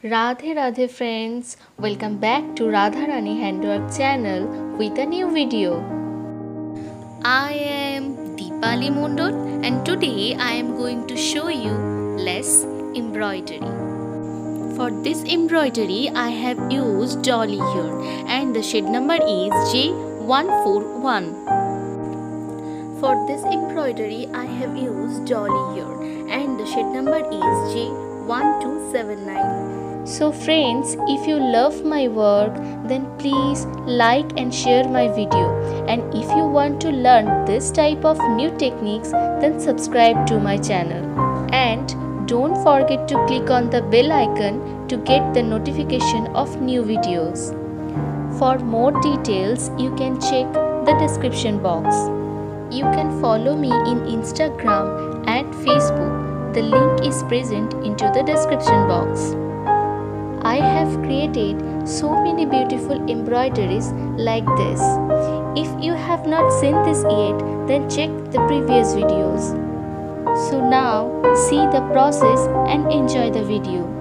Radhe Radhe friends, welcome back to Radharani Handwork channel with a new video. I am Deepali Mondol and today I am going to show you less embroidery. For this embroidery I have used dolly here and the shade number is J141. For this embroidery I have used dolly here and the shade number is J1279. So friends, if you love my work, then please like and share my video. And if you want to learn this type of new techniques, then subscribe to my channel. And don't forget to click on the bell icon to get the notification of new videos. For more details, you can check the description box. You can follow me in Instagram and Facebook. The link is present into the description box. I have created so many beautiful embroideries like this. If you have not seen this yet, then check the previous videos. So now see the process and enjoy the video.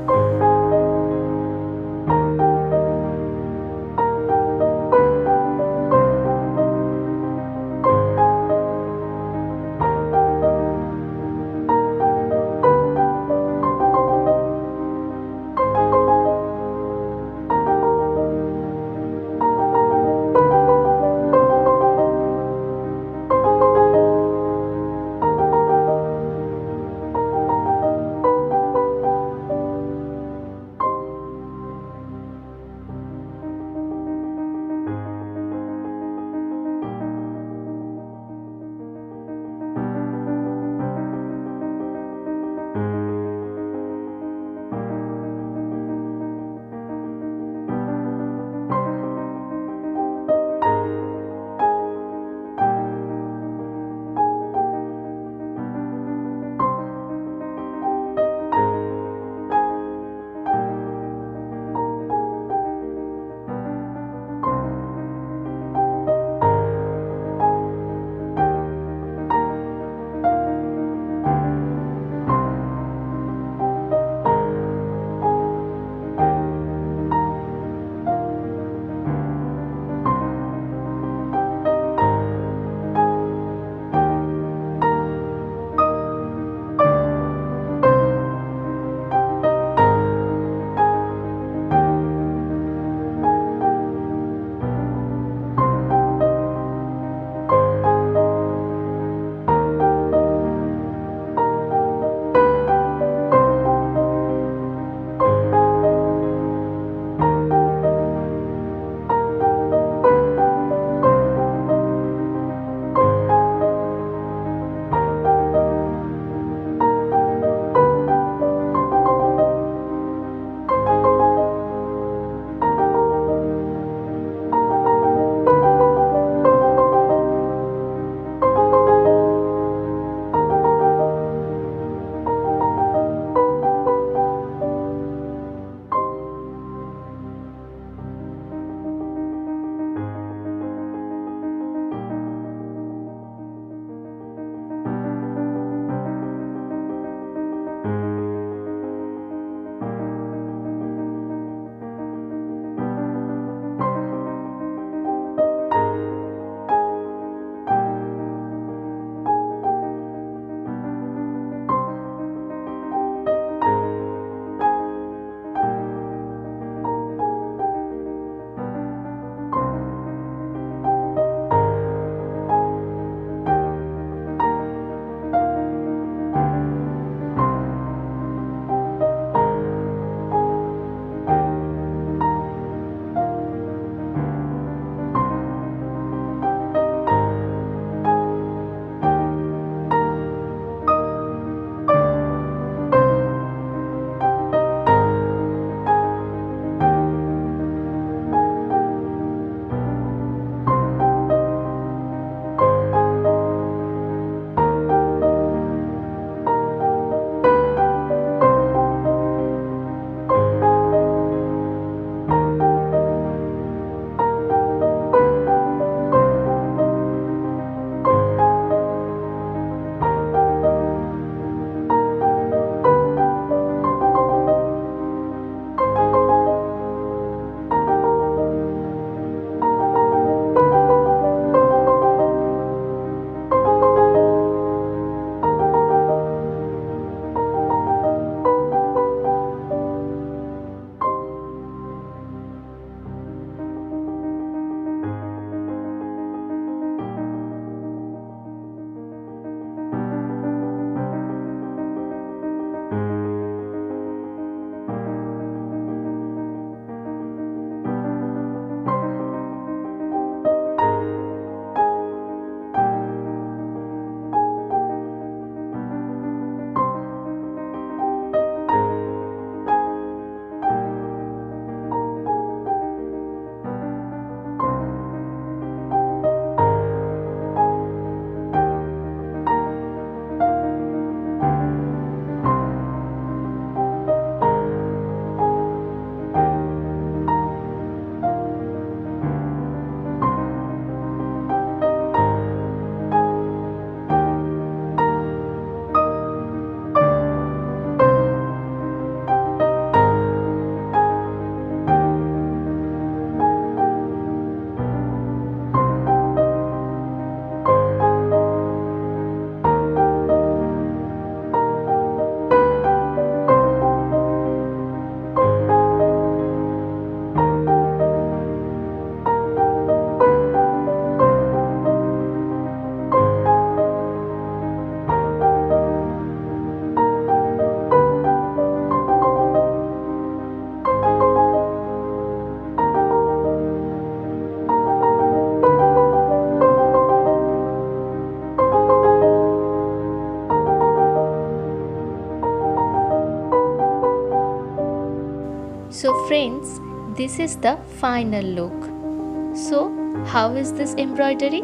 So friends, this is the final look. So how is this embroidery?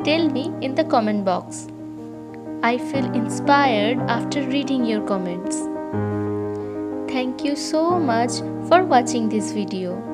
Tell me in the comment box. I feel inspired after reading your comments. Thank you so much for watching this video.